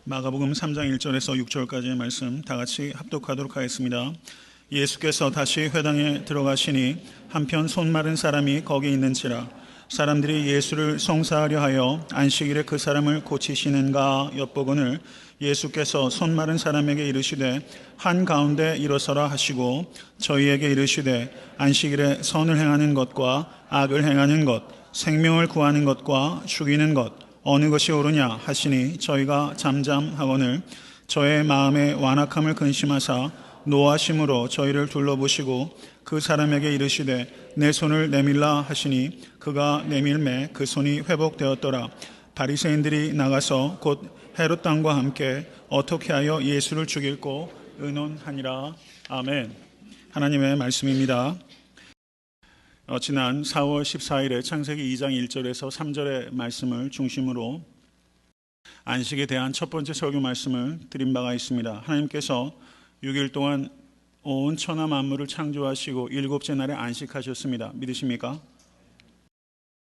마가복음 3장 1절에서 6절까지의 말씀 다 같이 합독하도록 하겠습니다. 예수께서 다시 회당에 들어가시니 한편 손 마른 사람이 거기 있는지라 사람들이 예수를 송사하려 하여 안식일에 그 사람을 고치시는가 엿보거늘 예수께서 손 마른 사람에게 이르시되 한가운데 일어서라 하시고 저희에게 이르시되 안식일에 선을 행하는 것과 악을 행하는 것, 생명을 구하는 것과 죽이는 것 어느 것이 옳으냐 하시니 저희가 잠잠하거늘 저의 마음의 완악함을 근심하사 노하심으로 저희를 둘러보시고 그 사람에게 이르시되 내 손을 내밀라 하시니 그가 내밀매 그 손이 회복되었더라. 바리새인들이 나가서 곧 헤롯 왕과 함께 어떻게 하여 예수를 죽일고 의논하니라. 아멘. 하나님의 말씀입니다. 지난 4월 14일에 창세기 2장 1절에서 3절의 말씀을 중심으로 안식에 대한 첫 번째 설교 말씀을 드린 바가 있습니다. 하나님께서 6일 동안 온 천하 만물을 창조하시고 일곱째 날에 안식하셨습니다. 믿으십니까?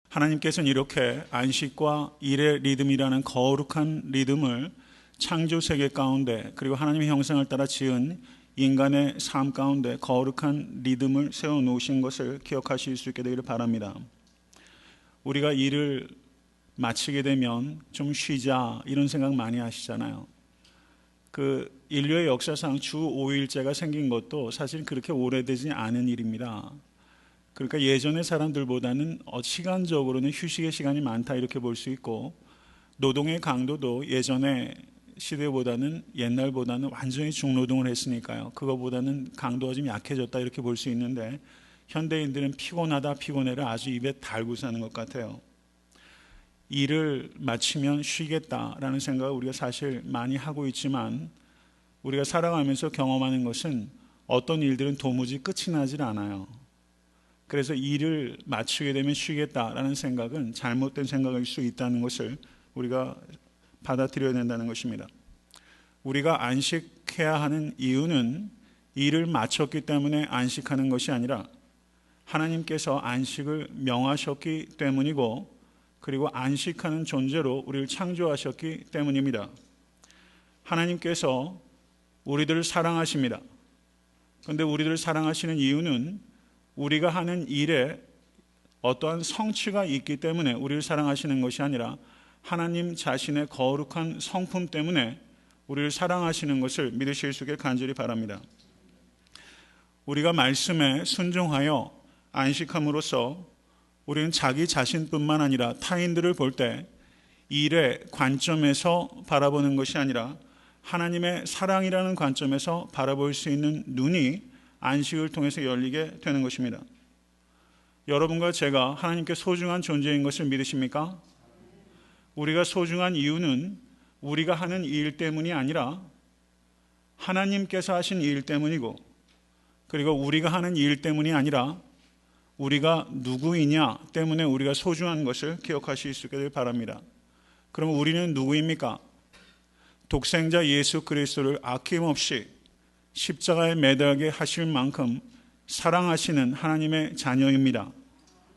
하나님께서는 이렇게 안식과 일의 리듬이라는 거룩한 리듬을 창조 세계 가운데 그리고 하나님의 형상을 따라 지은 인간의 삶 가운데 거룩한 리듬을 세워놓으신 것을 기억하실 수 있게 되기를 바랍니다. 우리가 일을 마치게 되면 좀 쉬자 이런 생각 많이 하시잖아요. 인류의 역사상 주 5일제가 생긴 것도 사실 그렇게 오래되지 않은 일입니다. 그러니까 예전의 사람들보다는 시간적으로는 휴식의 시간이 많다 이렇게 볼 수 있고 노동의 강도도 예전의 시대보다는 옛날보다는 완전히 중노동을 했으니까요. 그거보다는 강도가 좀 약해졌다 이렇게 볼 수 있는데 현대인들은 피곤하다 피곤해를 아주 입에 달고 사는 것 같아요. 일을 마치면 쉬겠다라는 생각을 우리가 사실 많이 하고 있지만 우리가 살아가면서 경험하는 것은 어떤 일들은 도무지 끝이 나질 않아요. 그래서 일을 마치게 되면 쉬겠다라는 생각은 잘못된 생각일 수 있다는 것을 우리가 받아들여야 된다는 것입니다. 우리가 안식해야 하는 이유는 일을 마쳤기 때문에 안식하는 것이 아니라 하나님께서 안식을 명하셨기 때문이고 그리고 안식하는 존재로 우리를 창조하셨기 때문입니다. 하나님께서 우리들을 사랑하십니다. 그런데 우리들을 사랑하시는 이유는 우리가 하는 일에 어떠한 성취가 있기 때문에 우리를 사랑하시는 것이 아니라 하나님 자신의 거룩한 성품 때문에 우리를 사랑하시는 것을 믿으실 수 있게 간절히 바랍니다. 우리가 말씀에 순종하여 안식함으로써 우리는 자기 자신뿐만 아니라 타인들을 볼 때 일의 관점에서 바라보는 것이 아니라 하나님의 사랑이라는 관점에서 바라볼 수 있는 눈이 안식을 통해서 열리게 되는 것입니다. 여러분과 제가 하나님께 소중한 존재인 것을 믿으십니까? 우리가 소중한 이유는 우리가 하는 일 때문이 아니라 하나님께서 하신 일 때문이고 그리고 우리가 하는 일 때문이 아니라 우리가 누구이냐 때문에 우리가 소중한 것을 기억하실 수 있기를 바랍니다. 그럼 우리는 누구입니까? 독생자 예수 그리스도를 아낌없이 십자가에 매달게 하실 만큼 사랑하시는 하나님의 자녀입니다.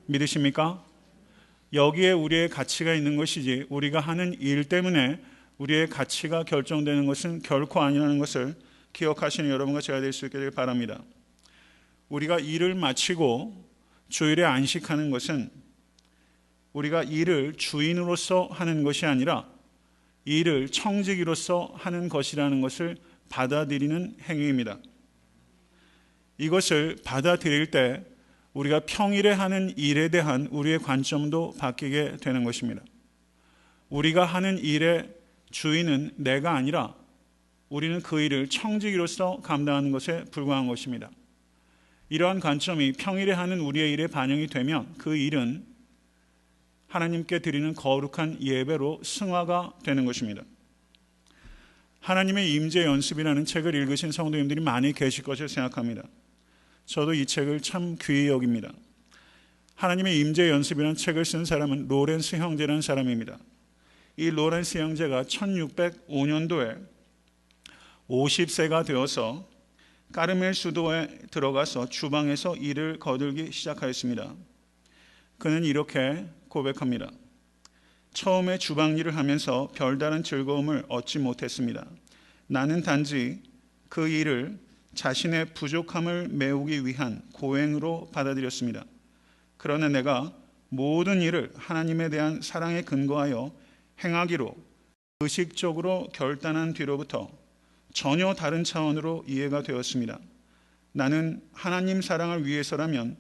믿으십니까? 여기에 우리의 가치가 있는 것이지 우리가 하는 일 때문에 우리의 가치가 결정되는 것은 결코 아니라는 것을 기억하시는 여러분과 제가 될 수 있기를 바랍니다. 우리가 일을 마치고 주일에 안식하는 것은 우리가 일을 주인으로서 하는 것이 아니라 일을 청지기로서 하는 것이라는 것을 받아들이는 행위입니다. 이것을 받아들일 때 우리가 평일에 하는 일에 대한 우리의 관점도 바뀌게 되는 것입니다. 우리가 하는 일의 주인은 내가 아니라 우리는 그 일을 청지기로서 감당하는 것에 불과한 것입니다. 이러한 관점이 평일에 하는 우리의 일에 반영이 되면 그 일은 하나님께 드리는 거룩한 예배로 승화가 되는 것입니다. 하나님의 임재 연습이라는 책을 읽으신 성도님들이 많이 계실 것을 생각합니다. 저도 이 책을 참 귀히 여깁니다. 하나님의 임재 연습이라는 책을 쓴 사람은 로렌스 형제라는 사람입니다. 이 로렌스 형제가 1605년도에 50세가 되어서 까르멜 수도에 들어가서 주방에서 일을 거들기 시작하였습니다. 그는 이렇게 고백합니다. 처음에 주방 일을 하면서 별다른 즐거움을 얻지 못했습니다. 나는 단지 그 일을 자신의 부족함을 메우기 위한 고행으로 받아들였습니다. 그러나 내가 모든 일을 하나님에 대한 사랑에 근거하여 행하기로 의식적으로 결단한 뒤로부터 전혀 다른 차원으로 이해가 되었습니다. 나는 하나님 사랑을 위해서라면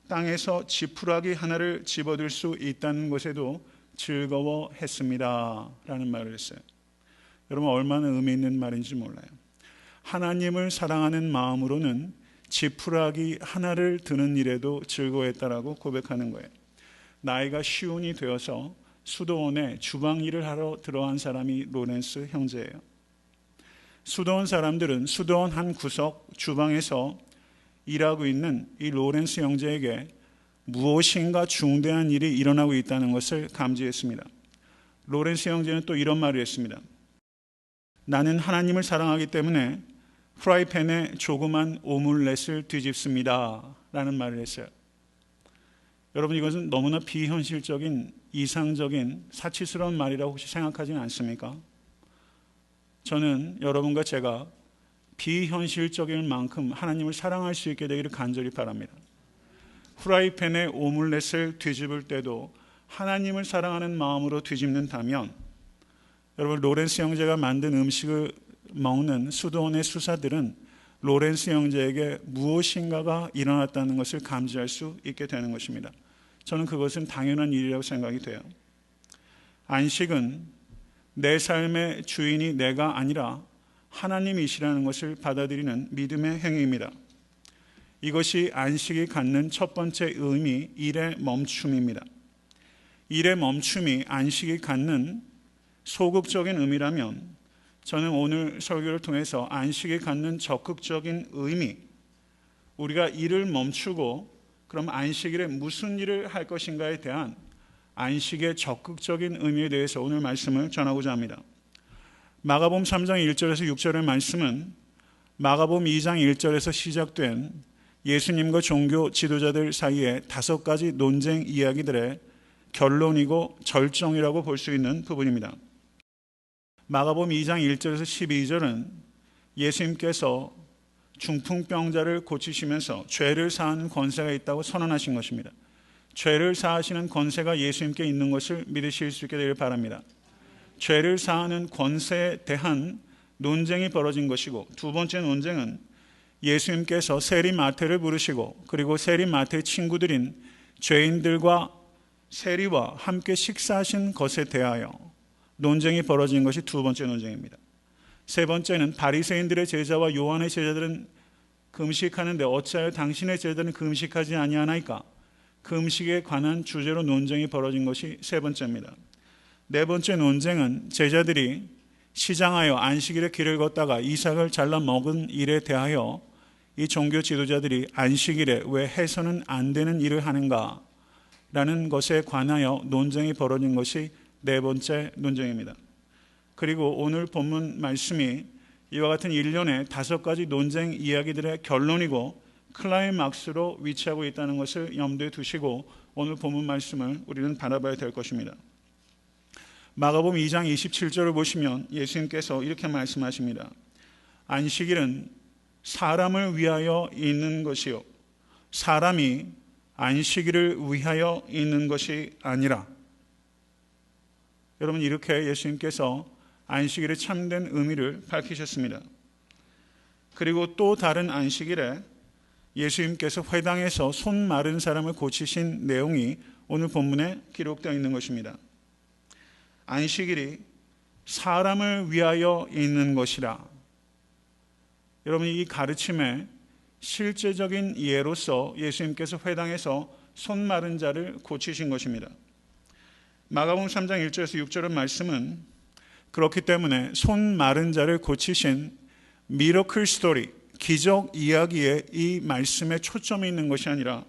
땅에서 지푸라기 하나를 집어들 수 있다는 것에도 즐거워했습니다. 라는 말을 했어요. 여러분, 얼마나 의미 있는 말인지 몰라요. 하나님을 사랑하는 마음으로는 지푸라기 하나를 드는 일에도 즐거워했다라고 고백하는 거예요. 나이가 시운이 되어서 수도원에 주방 일을 하러 들어간 사람이 로렌스 형제예요. 수도원 사람들은 수도원 한 구석 주방에서 일하고 있는 이 로렌스 형제에게 무엇인가 중대한 일이 일어나고 있다는 것을 감지했습니다. 로렌스 형제는 또 이런 말을 했습니다. 나는 하나님을 사랑하기 때문에 프라이팬에 조그만 오믈렛을 뒤집습니다. 라는 말을 했어요. 여러분, 이것은 너무나 비현실적인, 이상적인, 사치스러운 말이라고 혹시 생각하지는 않습니까? 저는 여러분과 제가 비현실적일 만큼 하나님을 사랑할 수 있게 되기를 간절히 바랍니다. 프라이팬에 오믈렛을 뒤집을 때도 하나님을 사랑하는 마음으로 뒤집는다면, 여러분, 로렌스 형제가 만든 음식을 먹는 수도원의 수사들은 로렌스 형제에게 무엇인가가 일어났다는 것을 감지할 수 있게 되는 것입니다. 저는 그것은 당연한 일이라고 생각이 돼요. 안식은 내 삶의 주인이 내가 아니라 하나님이시라는 것을 받아들이는 믿음의 행위입니다. 이것이 안식이 갖는 첫 번째 의미, 일의 멈춤입니다. 일의 멈춤이 안식이 갖는 소극적인 의미라면, 저는 오늘 설교를 통해서 안식이 갖는 적극적인 의미, 우리가 일을 멈추고 그럼 안식일에 무슨 일을 할 것인가에 대한 안식의 적극적인 의미에 대해서 오늘 말씀을 전하고자 합니다. 마가복음 3장 1절에서 6절의 말씀은 마가복음 2장 1절에서 시작된 예수님과 종교 지도자들 사이에 5가지 논쟁 이야기들의 결론이고 절정이라고 볼 수 있는 부분입니다. 마가복음 2장 1절에서 12절은 예수님께서 중풍병자를 고치시면서 죄를 사하는 권세가 있다고 선언하신 것입니다. 죄를 사하시는 권세가 예수님께 있는 것을 믿으실 수 있게 되길 바랍니다. 죄를 사하는 권세에 대한 논쟁이 벌어진 것이고, 두 번째 논쟁은 예수님께서 세리 마태를 부르시고 그리고 세리 마태의 친구들인 죄인들과 세리와 함께 식사하신 것에 대하여 논쟁이 벌어진 것이 두 번째 논쟁입니다. 세 번째는 바리새인들의 제자와 요한의 제자들은 금식하는데 어찌하여 당신의 제자들은 금식하지 아니하나이까? 금식에 관한 주제로 논쟁이 벌어진 것이 세 번째입니다. 네 번째 논쟁은 제자들이 시장하여 안식일에 길을 걷다가 이삭을 잘라 먹은 일에 대하여 이 종교 지도자들이 안식일에 왜 해서는 안 되는 일을 하는가 라는 것에 관하여 논쟁이 벌어진 것이 네 번째 논쟁입니다. 그리고 오늘 본문 말씀이 이와 같은 일련의 5가지 논쟁 이야기들의 결론이고 클라이막스로 위치하고 있다는 것을 염두에 두시고 오늘 본문 말씀을 우리는 바라봐야 될 것입니다. 마가복음 2장 27절을 보시면 예수님께서 이렇게 말씀하십니다. 안식일은 사람을 위하여 있는 것이요 사람이 안식일을 위하여 있는 것이 아니라. 여러분, 이렇게 예수님께서 안식일의 참된 의미를 밝히셨습니다. 그리고 또 다른 안식일에 예수님께서 회당에서 손 마른 사람을 고치신 내용이 오늘 본문에 기록되어 있는 것입니다. 안식일이 사람을 위하여 있는 것이라. 여러분, 이 가르침의 실제적인 예로서 예수님께서 회당에서 손 마른 자를 고치신 것입니다. 마가복음 3장 1절에서 6절의 말씀은 그렇기 때문에 손 마른 자를 고치신 미러클 스토리, 기적 이야기에 이 말씀에 초점이 있는 것이 아니라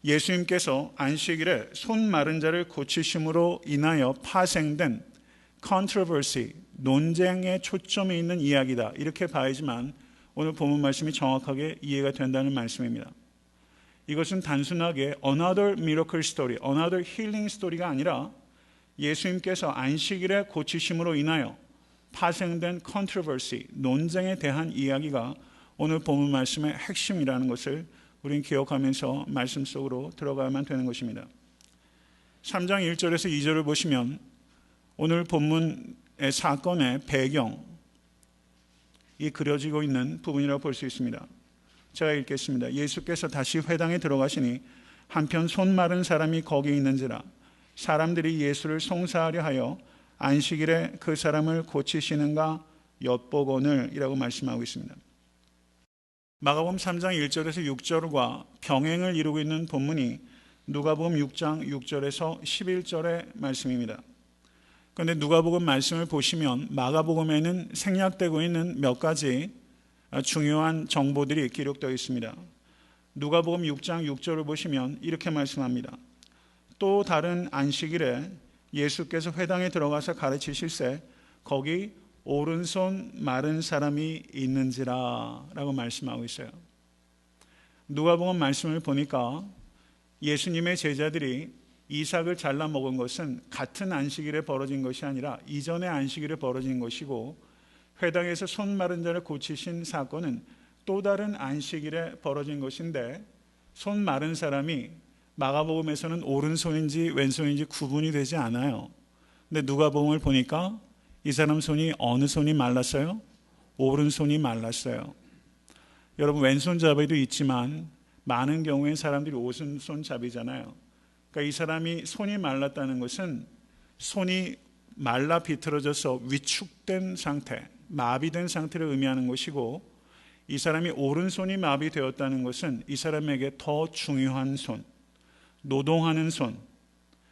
예수님께서 안식일에 손 마른 자를 고치심으로 인하여 파생된 컨트로버시, 논쟁에 초점이 있는 이야기다, 이렇게 봐야지만 오늘 본문 말씀이 정확하게 이해가 된다는 말씀입니다. 이것은 단순하게 another miracle story, another healing story가 아니라 예수님께서 안식일에 고치심으로 인하여 파생된 컨트로버시, 논쟁에 대한 이야기가 오늘 본문 말씀의 핵심이라는 것을 우리는 기억하면서 말씀 속으로 들어가야만 되는 것입니다. 3장 1절에서 2절을 보시면 오늘 본문의 사건의 배경이 그려지고 있는 부분이라고 볼 수 있습니다. 제가 읽겠습니다. 예수께서 다시 회당에 들어가시니 한편 손 마른 사람이 거기 있는지라 사람들이 예수를 송사하려 하여 안식일에 그 사람을 고치시는가 엿보거늘 이라고 말씀하고 있습니다. 마가복음 3장 1절에서 6절과 병행을 이루고 있는 본문이 누가복음 6장 6절에서 11절의 말씀입니다. 그런데 누가복음 말씀을 보시면 마가복음에는 생략되고 있는 몇 가지 중요한 정보들이 기록되어 있습니다. 누가복음 6장 6절을 보시면 이렇게 말씀합니다. 또 다른 안식일에 예수께서 회당에 들어가서 가르치실새 거기 오른손 마른 사람이 있는지라 라고 말씀하고 있어요. 누가복음 말씀을 보니까 예수님의 제자들이 이삭을 잘라 먹은 것은 같은 안식일에 벌어진 것이 아니라 이전의 안식일에 벌어진 것이고 회당에서 손 마른 자를 고치신 사건은 또 다른 안식일에 벌어진 것인데 손 마른 사람이 마가복음에서는 오른손인지 왼손인지 구분이 되지 않아요. 근데 누가복음을 보니까 이 사람 손이 어느 손이 말랐어요? 오른손이 말랐어요. 여러분 왼손잡이도 있지만 많은 경우에 사람들이 오른손잡이잖아요. 그러니까 이 사람이 손이 말랐다는 것은 손이 말라 비틀어져서 위축된 상태, 마비된 상태를 의미하는 것이고 이 사람이 오른손이 마비되었다는 것은 이 사람에게 더 중요한 손, 노동하는 손,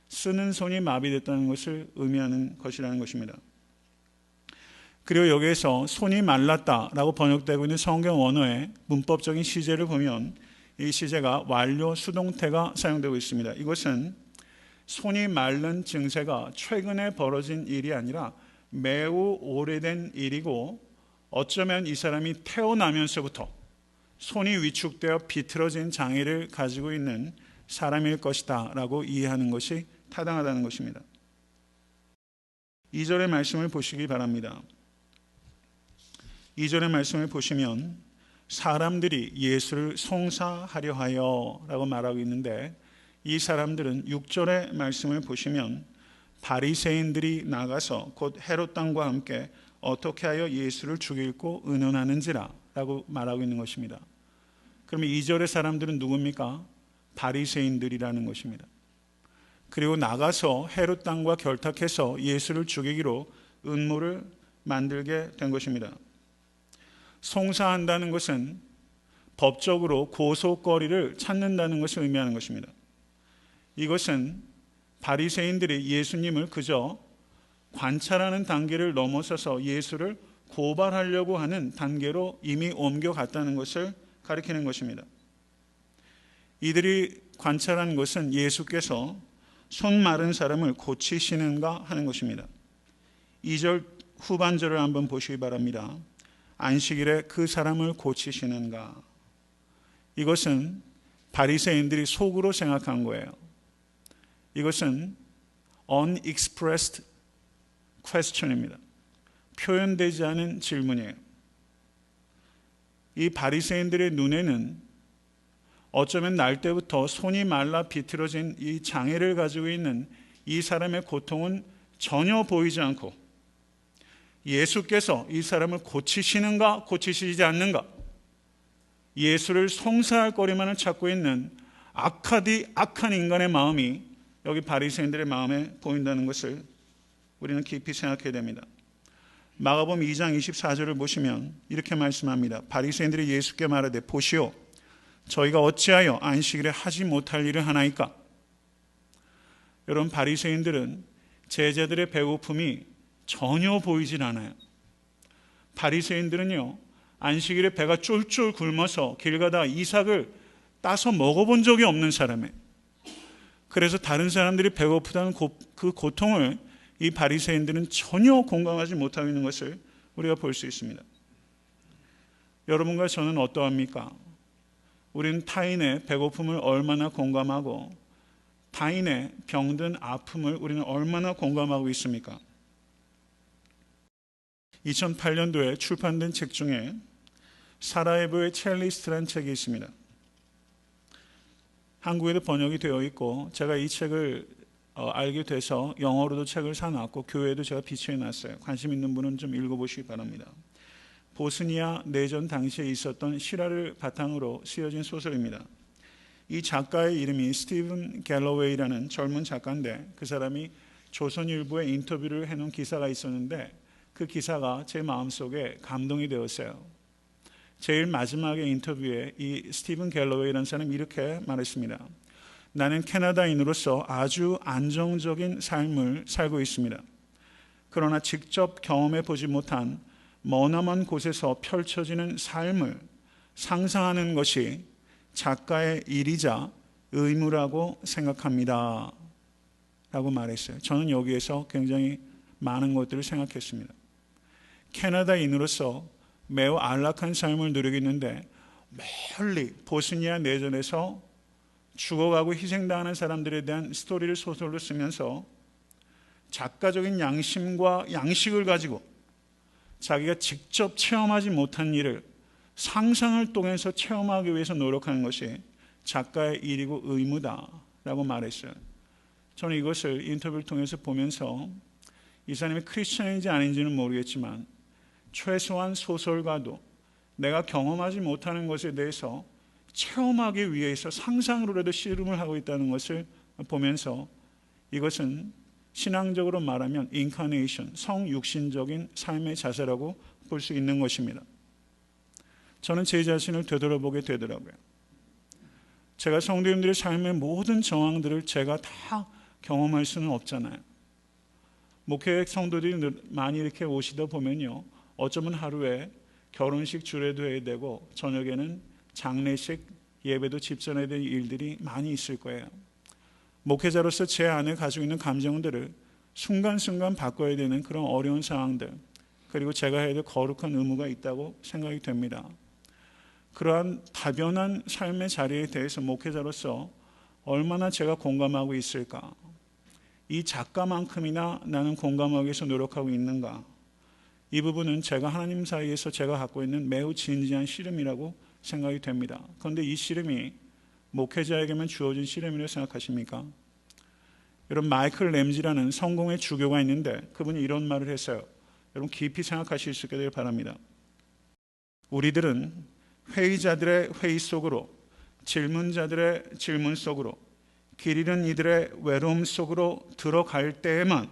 쓰는 손이 마비됐다는 것을 의미하는 것이라는 것입니다. 그리고 여기에서 손이 말랐다라고 번역되고 있는 성경 원어의 문법적인 시제를 보면 이 시제가 완료 수동태가 사용되고 있습니다. 이것은 손이 마른 증세가 최근에 벌어진 일이 아니라 매우 오래된 일이고 어쩌면 이 사람이 태어나면서부터 손이 위축되어 비틀어진 장애를 가지고 있는 사람일 것이다 라고 이해하는 것이 타당하다는 것입니다. 2절의 말씀을 보시기 바랍니다. 2절의 말씀을 보시면 사람들이 예수를 송사하려 하여 라고 말하고 있는데 이 사람들은 6절의 말씀을 보시면 바리새인들이 나가서 곧 헤롯 왕과 함께 어떻게 하여 예수를 죽이고 의논하는지라 라고 말하고 있는 것입니다. 그러면 2절의 사람들은 누굽니까? 바리새인들이라는 것입니다. 그리고 나가서 헤롯 왕과 결탁해서 예수를 죽이기로 음모를 만들게 된 것입니다. 송사한다는 것은 법적으로 고소거리를 찾는다는 것을 의미하는 것입니다. 이것은 바리새인들이 예수님을 그저 관찰하는 단계를 넘어서서 예수를 고발하려고 하는 단계로 이미 옮겨갔다는 것을 가리키는 것입니다. 이들이 관찰한 것은 예수께서 손 마른 사람을 고치시는가 하는 것입니다. 2절 후반절을 한번 보시기 바랍니다. 안식일에 그 사람을 고치시는가. 이것은 바리새인들이 속으로 생각한 거예요. 이것은 unexpressed question입니다. 표현되지 않은 질문이에요. 이 바리새인들의 눈에는 어쩌면 날 때부터 손이 말라 비틀어진 이 장애를 가지고 있는 이 사람의 고통은 전혀 보이지 않고 예수께서 이 사람을 고치시는가 고치시지 않는가, 예수를 송사할 거리만을 찾고 있는 악한 인간의 마음이 여기 바리새인들의 마음에 보인다는 것을 우리는 깊이 생각해야 됩니다. 마가복음 2장 24절을 보시면 이렇게 말씀합니다. 바리새인들이 예수께 말하되 보시오 저희가 어찌하여 안식일에 하지 못할 일을 하나이까. 여러분 바리새인들은 제자들의 배고픔이 전혀 보이질 않아요. 바리새인들은요 안식일에 배가 쫄쫄 굶어서 길 가다가 이삭을 따서 먹어본 적이 없는 사람이에요. 그래서 다른 사람들이 배고프다는 그 고통을 이 바리새인들은 전혀 공감하지 못하고 있는 것을 우리가 볼 수 있습니다. 여러분과 저는 어떠합니까? 우리는 타인의 배고픔을 얼마나 공감하고 타인의 병든 아픔을 우리는 얼마나 공감하고 있습니까? 2008년도에 출판된 책 중에 사라예보의 첼리스트라는 책이 있습니다. 한국에도 번역이 되어 있고 제가 이 책을 알게 돼서 영어로도 책을 사놨고 교회에도 제가 비치해놨어요. 관심 있는 분은 좀 읽어보시기 바랍니다. 보스니아 내전 당시에 있었던 실화를 바탕으로 쓰여진 소설입니다. 이 작가의 이름이 스티븐 갤러웨이라는 젊은 작가인데 그 사람이 조선일보에 인터뷰를 해놓은 기사가 있었는데 그 기사가 제 마음속에 감동이 되었어요. 제일 마지막에 인터뷰에 이 스티븐 갤러웨이라는 사람이 이렇게 말했습니다. 나는 캐나다인으로서 아주 안정적인 삶을 살고 있습니다. 그러나 직접 경험해 보지 못한 머나먼 곳에서 펼쳐지는 삶을 상상하는 것이 작가의 일이자 의무라고 생각합니다. 라고 말했어요. 저는 여기에서 굉장히 많은 것들을 생각했습니다. 캐나다인으로서 매우 안락한 삶을 누리고 있는데 멀리 보스니아 내전에서 죽어가고 희생당하는 사람들에 대한 스토리를 소설로 쓰면서 작가적인 양심과 양식을 가지고 자기가 직접 체험하지 못한 일을 상상을 통해서 체험하기 위해서 노력하는 것이 작가의 일이고 의무다라고 말했어요. 저는 이것을 인터뷰를 통해서 보면서 이 사람이 크리스천인지 아닌지는 모르겠지만 최소한 소설가도 내가 경험하지 못하는 것에 대해서 체험하기 위해서 상상으로라도 씨름을 하고 있다는 것을 보면서 이것은 신앙적으로 말하면 인카네이션, 성육신적인 삶의 자세라고 볼 수 있는 것입니다. 저는 제 자신을 되돌아보게 되더라고요. 제가 성도님들의 삶의 모든 정황들을 제가 다 경험할 수는 없잖아요. 목회 성도들이 많이 이렇게 오시다 보면요, 어쩌면 하루에 결혼식 주례도 해야 되고 저녁에는 장례식 예배도 집전해야 될 일들이 많이 있을 거예요. 목회자로서 제 안에 가지고 있는 감정들을 순간순간 바꿔야 되는 그런 어려운 상황들, 그리고 제가 해야 될 거룩한 의무가 있다고 생각이 됩니다. 그러한 다변한 삶의 자리에 대해서 목회자로서 얼마나 제가 공감하고 있을까? 이 작가만큼이나 나는 공감하기 위해서 노력하고 있는가? 이 부분은 제가 하나님 사이에서 제가 갖고 있는 매우 진지한 씨름이라고 생각이 됩니다. 그런데 이 씨름이 목회자에게만 주어진 씨름이라고 생각하십니까? 여러분, 마이클 램지라는 성공의 주교가 있는데 그분이 이런 말을 했어요. 여러분 깊이 생각하실 수 있게 되길 바랍니다. 우리들은 회의자들의 회의 속으로, 질문자들의 질문 속으로, 길 잃은 이들의 외로움 속으로 들어갈 때에만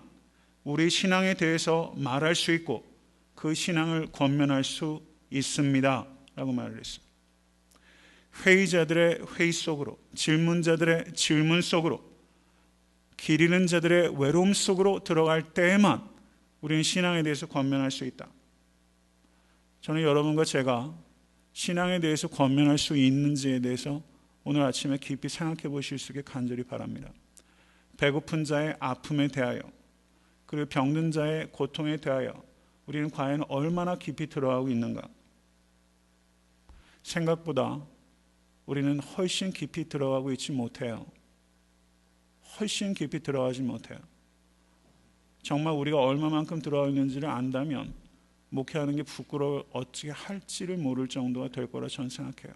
우리 신앙에 대해서 말할 수 있고 그 신앙을 권면할 수 있습니다. 라고 말을 했습니다. 회의자들의 회의 속으로, 질문자들의 질문 속으로, 길 잃은 자들의 외로움 속으로 들어갈 때에만 우리는 신앙에 대해서 권면할 수 있다. 저는 여러분과 제가 신앙에 대해서 권면할 수 있는지에 대해서 오늘 아침에 깊이 생각해 보실 수 있게 간절히 바랍니다. 배고픈 자의 아픔에 대하여, 그리고 병든 자의 고통에 대하여 우리는 과연 얼마나 깊이 들어가고 있는가? 생각보다 우리는 훨씬 깊이 들어가고 있지 못해요. 훨씬 깊이 들어가지 못해요. 정말 우리가 얼마만큼 들어가 있는지를 안다면 목회하는 게 부끄러워 어떻게 할지를 모를 정도가 될 거라 저는 생각해요.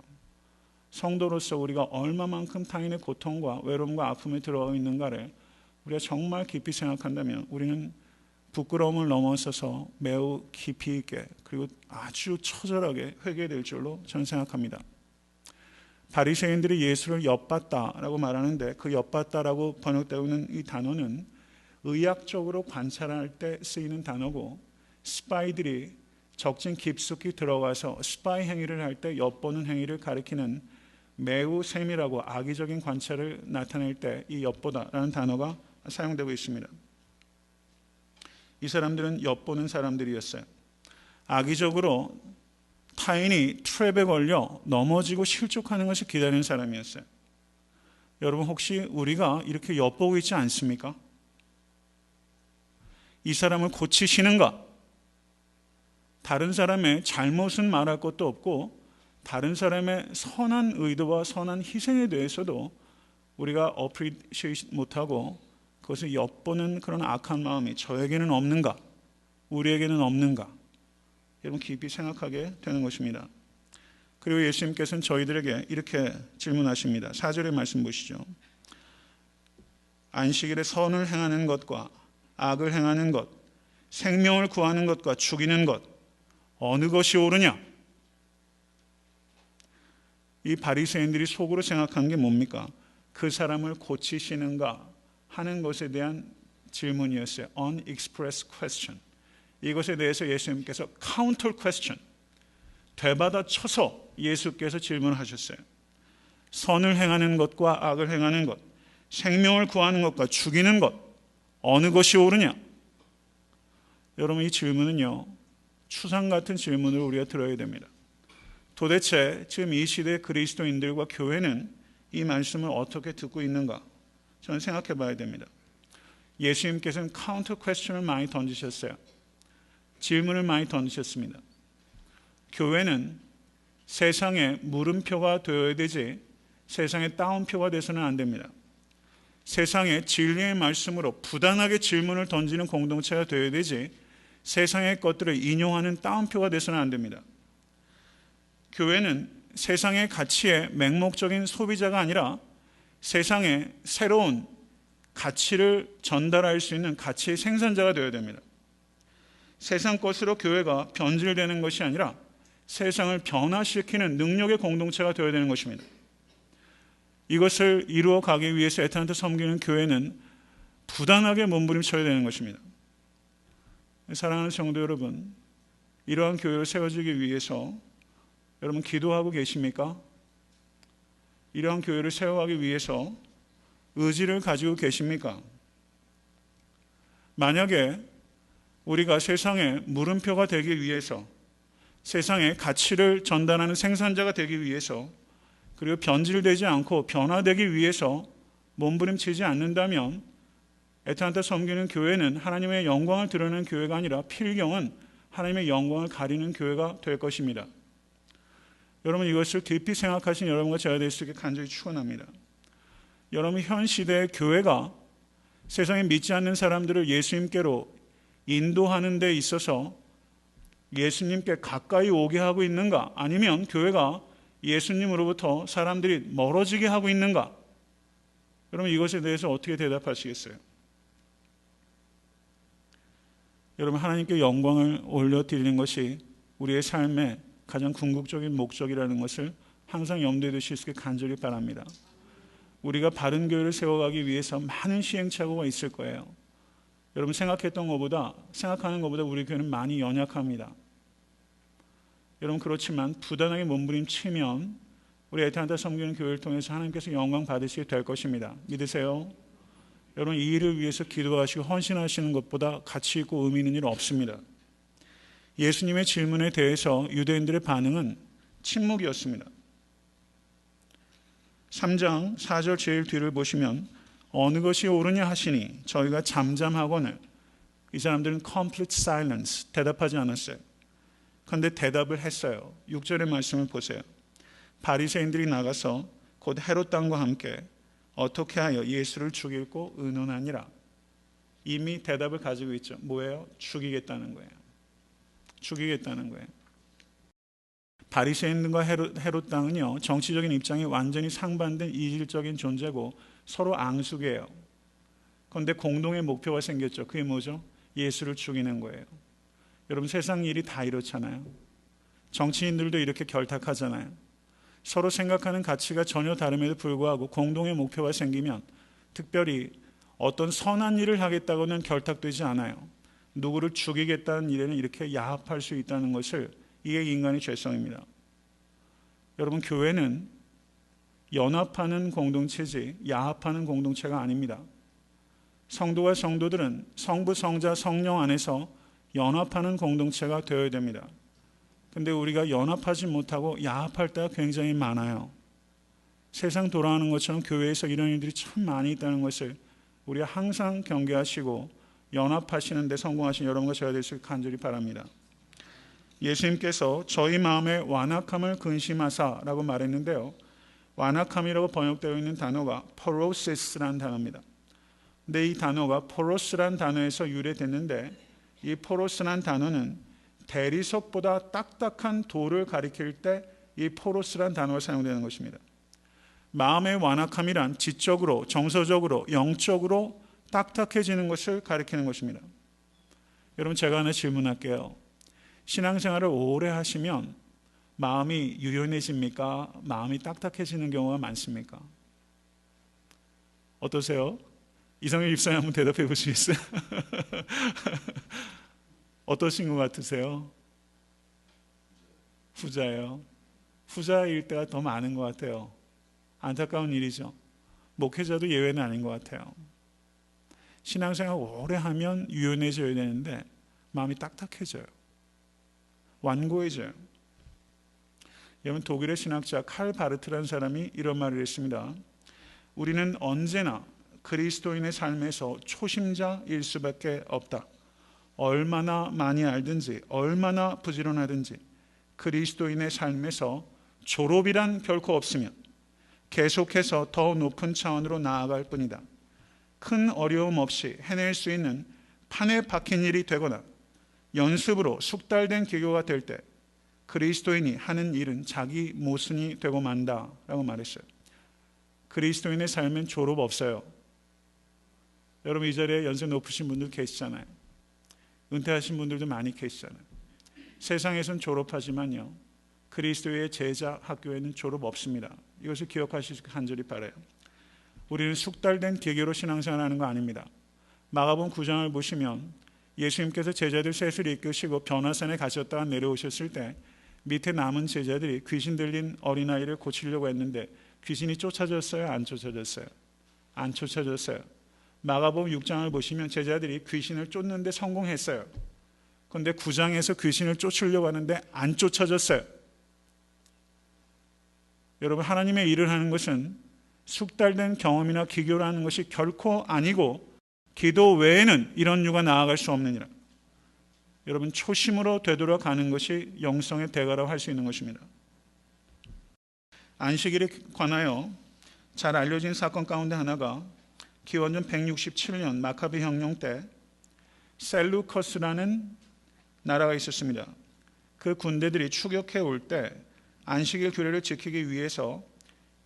성도로서 우리가 얼마만큼 타인의 고통과 외로움과 아픔에 들어가고 있는가를 우리가 정말 깊이 생각한다면 우리는 부끄러움을 넘어서서 매우 깊이 있게 그리고 아주 처절하게 회개될 줄로 저는 생각합니다. 바리새인들이 예수를 엿봤다라고 말하는데 그 엿봤다라고 번역되고 있는 이 단어는 의학적으로 관찰할 때 쓰이는 단어고, 스파이들이 적진 깊숙이 들어가서 스파이 행위를 할 때 엿보는 행위를 가리키는 매우 세밀하고 악의적인 관찰을 나타낼 때 이 엿보다라는 단어가 사용되고 있습니다. 이 사람들은 엿보는 사람들이었어요. 악의적으로 타인이 트랩에 걸려 넘어지고 실족하는 것을 기다리는 사람이었어요. 여러분, 혹시 우리가 이렇게 엿보고 있지 않습니까? 이 사람을 고치시는가? 다른 사람의 잘못은 말할 것도 없고 다른 사람의 선한 의도와 선한 희생에 대해서도 우리가 어프리시에이트 못하고 그것을 엿보는 그런 악한 마음이 저에게는 없는가? 우리에게는 없는가? 여러분 깊이 생각하게 되는 것입니다. 그리고 예수님께서는 저희들에게 이렇게 질문하십니다. 4절의 말씀 보시죠. 안식일에 선을 행하는 것과 악을 행하는 것, 생명을 구하는 것과 죽이는 것, 어느 것이 옳으냐? 이 바리새인들이 속으로 생각한 게 뭡니까? 그 사람을 고치시는가 하는 것에 대한 질문이었어요. Unexpressed question. 이것에 대해서 예수님께서 counter question, 되받아 쳐서 예수께서 질문하셨어요. 선을 행하는 것과 악을 행하는 것, 생명을 구하는 것과 죽이는 것, 어느 것이 옳으냐? 여러분, 이 질문은요, 추상 같은 질문을 우리가 들어야 됩니다. 도대체 지금 이 시대 그리스도인들과 교회는 이 말씀을 어떻게 듣고 있는가? 저는 생각해 봐야 됩니다. 예수님께서는 카운터 퀘스천을 많이 던지셨어요. 질문을 많이 던지셨습니다. 교회는 세상에 물음표가 되어야 되지 세상에 따옴표가 돼서는 안 됩니다. 세상에 진리의 말씀으로 부단하게 질문을 던지는 공동체가 되어야 되지 세상의 것들을 인용하는 따옴표가 돼서는 안 됩니다. 교회는 세상의 가치의 맹목적인 소비자가 아니라 세상에 새로운 가치를 전달할 수 있는 가치의 생산자가 되어야 됩니다. 세상 것으로 교회가 변질되는 것이 아니라 세상을 변화시키는 능력의 공동체가 되어야 되는 것입니다. 이것을 이루어 가기 위해서 애타한테 섬기는 교회는 부단하게 몸부림쳐야 되는 것입니다. 사랑하는 성도 여러분, 이러한 교회를 세워지기 위해서 여러분 기도하고 계십니까? 이러한 교회를 세워가기 위해서 의지를 가지고 계십니까? 만약에 우리가 세상의 물음표가 되기 위해서, 세상의 가치를 전달하는 생산자가 되기 위해서, 그리고 변질되지 않고 변화되기 위해서 몸부림치지 않는다면 애타한테 섬기는 교회는 하나님의 영광을 드러내는 교회가 아니라 필경은 하나님의 영광을 가리는 교회가 될 것입니다. 여러분, 이것을 깊이 생각하신 여러분과 제가 될 수 있게 간절히 축원합니다. 여러분, 현 시대의 교회가 세상에 믿지 않는 사람들을 예수님께로 인도하는 데 있어서 예수님께 가까이 오게 하고 있는가? 아니면 교회가 예수님으로부터 사람들이 멀어지게 하고 있는가? 여러분, 이것에 대해서 어떻게 대답하시겠어요? 여러분, 하나님께 영광을 올려드리는 것이 우리의 삶의 가장 궁극적인 목적이라는 것을 항상 염두에 두실 수 있게 간절히 바랍니다. 우리가 바른 교회를 세워가기 위해서 많은 시행착오가 있을 거예요. 여러분, 생각하는 것보다 우리 교회는 많이 연약합니다. 여러분, 그렇지만 부단하게 몸부림치면 우리 애타한테 섬기는 교회를 통해서 하나님께서 영광 받으시게 될 것입니다. 믿으세요? 여러분, 이 일을 위해서 기도하시고 헌신하시는 것보다 가치 있고 의미 있는 일 없습니다. 예수님의 질문에 대해서 유대인들의 반응은 침묵이었습니다. 3장 4절 제일 뒤를 보시면 어느 것이 옳으냐 하시니 저희가 잠잠하거늘, 이 사람들은 complete silence, 대답하지 않았어요. 그런데 대답을 했어요. 6절의 말씀을 보세요. 바리새인들이 나가서 곧 헤롯 왕과 함께 어떻게 하여 예수를 죽이고 의논하니라. 이미 대답을 가지고 있죠. 뭐예요? 죽이겠다는 거예요. 죽이겠다는 거예요. 바리새인들과 헤롯 왕은요, 정치적인 입장이 완전히 상반된 이질적인 존재고 서로 앙숙이에요. 그런데 공동의 목표가 생겼죠. 그게 뭐죠? 예수를 죽이는 거예요. 여러분, 세상 일이 다 이렇잖아요. 정치인들도 이렇게 결탁하잖아요. 서로 생각하는 가치가 전혀 다름에도 불구하고 공동의 목표가 생기면 특별히 어떤 선한 일을 하겠다고는 결탁되지 않아요. 누구를 죽이겠다는 일에는 이렇게 야합할 수 있다는 것을, 이게 인간의 죄성입니다. 여러분, 교회는 연합하는 공동체지 야합하는 공동체가 아닙니다. 성도와 성도들은 성부, 성자, 성령 안에서 연합하는 공동체가 되어야 됩니다. 근데 우리가 연합하지 못하고 야합할 때가 굉장히 많아요. 세상 돌아가는 것처럼 교회에서 이런 일들이 참 많이 있다는 것을 우리가 항상 경계하시고 연합하시는 데 성공하신 여러분과 제가 될 수 있게 간절히 바랍니다. 예수님께서 저희 마음의 완악함을 근심하사라고 말했는데요, 완악함이라고 번역되어 있는 단어가 포로시스라는 단어입니다. 근데 이 단어가 포로스라는 단어에서 유래됐는데, 이 포로스라는 단어는 대리석보다 딱딱한 돌을 가리킬 때 이 포로스라는 단어가 사용되는 것입니다. 마음의 완악함이란 지적으로, 정서적으로, 영적으로 딱딱해지는 것을 가리키는 것입니다. 여러분, 제가 하나 질문할게요. 신앙생활을 오래 하시면 마음이 유연해집니까? 마음이 딱딱해지는 경우가 많습니까? 어떠세요? 이성의 집사님 한번 대답해 보시겠어요? 어떠신 것 같으세요? 후자예요. 후자일 때가 더 많은 것 같아요. 안타까운 일이죠. 목회자도 예외는 아닌 것 같아요. 신앙생활 오래 하면 유연해져야 되는데 마음이 딱딱해져요. 완고해져요. 여러분, 독일의 신학자 칼 바르트라는 사람이 이런 말을 했습니다. 우리는 언제나 그리스도인의 삶에서 초심자일 수밖에 없다. 얼마나 많이 알든지, 얼마나 부지런하든지 그리스도인의 삶에서 졸업이란 결코 없으며 계속해서 더 높은 차원으로 나아갈 뿐이다. 큰 어려움 없이 해낼 수 있는 판에 박힌 일이 되거나 연습으로 숙달된 기교가 될 때 그리스도인이 하는 일은 자기 모순이 되고 만다라고 말했어요. 그리스도인의 삶엔 졸업 없어요. 여러분, 이 자리에 연세 높으신 분들 계시잖아요. 은퇴하신 분들도 많이 계시잖아요. 세상에선 졸업하지만요, 그리스도의 제자 학교에는 졸업 없습니다. 이것을 기억하시길 간절히 바라요. 우리는 숙달된 계교로 신앙생활하는 거 아닙니다. 마가복음 9장을 보시면 예수님께서 제자들 셋을 이끄시고 변화산에 가셨다가 내려오셨을 때 밑에 남은 제자들이 귀신 들린 어린아이를 고치려고 했는데 귀신이 쫓아졌어요? 안 쫓아졌어요? 안 쫓아졌어요. 마가복음 6장을 보시면 제자들이 귀신을 쫓는데 성공했어요. 그런데 9장에서 귀신을 쫓으려고 하는데 안 쫓아졌어요. 여러분, 하나님의 일을 하는 것은 숙달된 경험이나 기교라는 것이 결코 아니고 기도 외에는 이런 유가 나아갈 수 없느니라. 여러분, 초심으로 되돌아가는 것이 영성의 대가라고 할 수 있는 것입니다. 안식일에 관하여 잘 알려진 사건 가운데 하나가 기원전 167년 마카비 혁명 때 셀루커스라는 나라가 있었습니다. 그 군대들이 추격해 올 때 안식일 규례를 지키기 위해서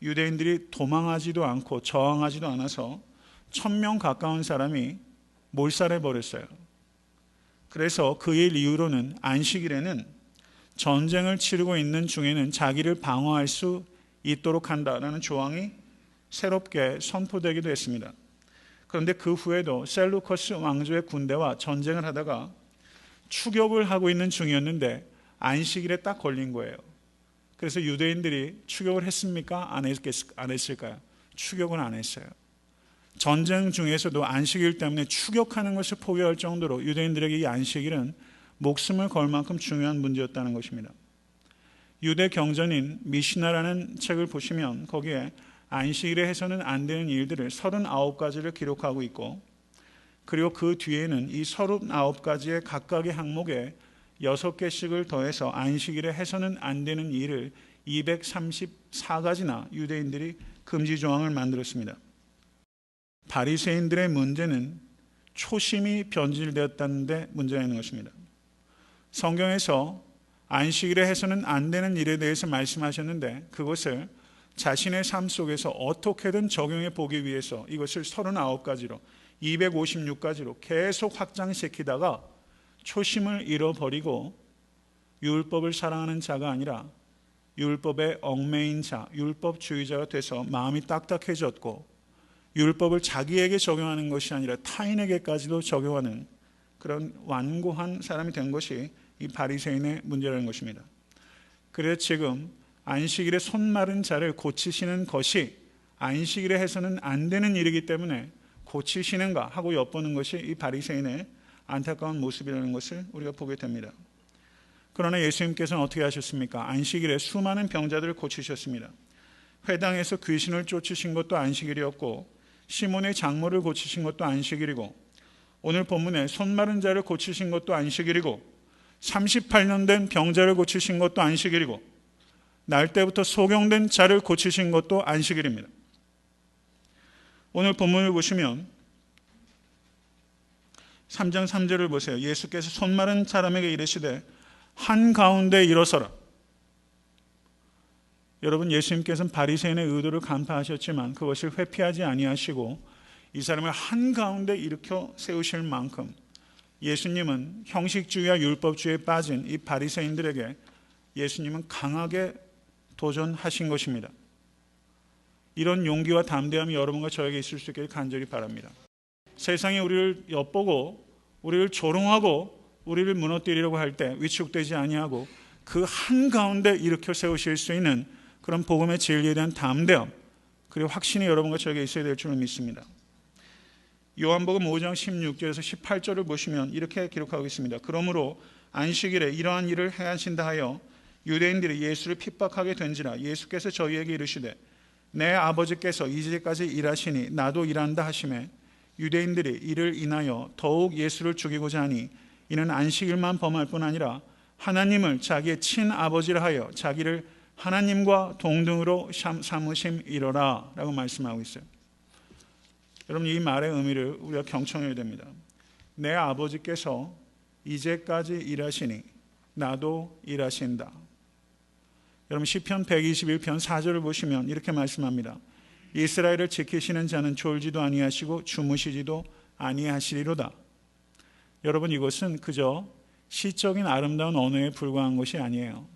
유대인들이 도망하지도 않고 저항하지도 않아서 1000명 가까운 사람이 몰살해 버렸어요. 그래서 그 일 이후로는 안식일에는 전쟁을 치르고 있는 중에는 자기를 방어할 수 있도록 한다라는 조항이 새롭게 선포되기도 했습니다. 그런데 그 후에도 셀루커스 왕조의 군대와 전쟁을 하다가 추격을 하고 있는 중이었는데 안식일에 딱 걸린 거예요. 그래서 유대인들이 추격을 했습니까? 안 했을까요? 추격은 안 했어요. 전쟁 중에서도 안식일 때문에 추격하는 것을 포기할 정도로 유대인들에게 이 안식일은 목숨을 걸 만큼 중요한 문제였다는 것입니다. 유대 경전인 미시나라는 책을 보시면 거기에 안식일에 해서는 안 되는 일들을 39가지를 기록하고 있고, 그리고 그 뒤에는 이 39가지의 각각의 항목에 6개씩을 더해서 안식일에 해서는 안 되는 일을 234가지나 유대인들이 금지 조항을 만들었습니다. 바리새인들의 문제는 초심이 변질되었다는 데 문제가 있는 것입니다. 성경에서 안식일에 해서는 안 되는 일에 대해서 말씀하셨는데 그것을 자신의 삶 속에서 어떻게든 적용해 보기 위해서 이것을 39가지로 256가지로 계속 확장시키다가 초심을 잃어버리고 율법을 사랑하는 자가 아니라 율법에 얽매인 자, 율법주의자가 돼서 마음이 딱딱해졌고 율법을 자기에게 적용하는 것이 아니라 타인에게까지도 적용하는 그런 완고한 사람이 된 것이 이 바리새인의 문제라는 것입니다. 그래서 지금 안식일에 손 마른 자를 고치시는 것이 안식일에 해서는 안 되는 일이기 때문에 고치시는가 하고 엿보는 것이 이 바리새인의 안타까운 모습이라는 것을 우리가 보게 됩니다. 그러나 예수님께서는 어떻게 하셨습니까? 안식일에 수많은 병자들을 고치셨습니다. 회당에서 귀신을 쫓으신 것도 안식일이었고 시몬의 장모를 고치신 것도 안식일이고 오늘 본문에 손 마른 자를 고치신 것도 안식일이고 38년 된 병자를 고치신 것도 안식일이고 날 때부터 소경된 자를 고치신 것도 안식일입니다. 오늘 본문을 보시면 3장 3절을 보세요. 예수께서 손 마른 사람에게 이르시되 한가운데 일어서라. 여러분, 예수님께서는 바리새인의 의도를 간파하셨지만 그것을 회피하지 아니하시고 이 사람을 한가운데 일으켜 세우실 만큼 예수님은 형식주의와 율법주의에 빠진 이 바리새인들에게 예수님은 강하게 도전하신 것입니다. 이런 용기와 담대함이 여러분과 저에게 있을 수 있기를 간절히 바랍니다. 세상이 우리를 엿보고 우리를 조롱하고 우리를 무너뜨리려고 할 때 위축되지 아니하고 그 한가운데 일으켜 세우실 수 있는 그런 복음의 진리에 대한 담대함 그리고 확신이 여러분과 저에게 있어야 될 줄을 믿습니다. 요한복음 5장 16절에서 18절을 보시면 이렇게 기록하고 있습니다. 그러므로 안식일에 이러한 일을 행하신다 하여 유대인들이 예수를 핍박하게 된지라. 예수께서 저희에게 이르시되 내 아버지께서 이제까지 일하시니 나도 일한다 하시매 유대인들이 이를 인하여 더욱 예수를 죽이고자 하니 이는 안식일만 범할 뿐 아니라 하나님을 자기의 친아버지라 하여 자기를 하나님과 동등으로 삼으심이로라 라고 말씀하고 있어요. 여러분, 이 말의 의미를 우리가 경청해야 됩니다. 내 아버지께서 이제까지 일하시니 나도 일하신다. 여러분, 시편 121편 4절을 보시면 이렇게 말씀합니다. 이스라엘을 지키시는 자는 졸지도 아니하시고 주무시지도 아니하시리로다. 여러분, 이것은 그저 시적인 아름다운 언어에 불과한 것이 아니에요.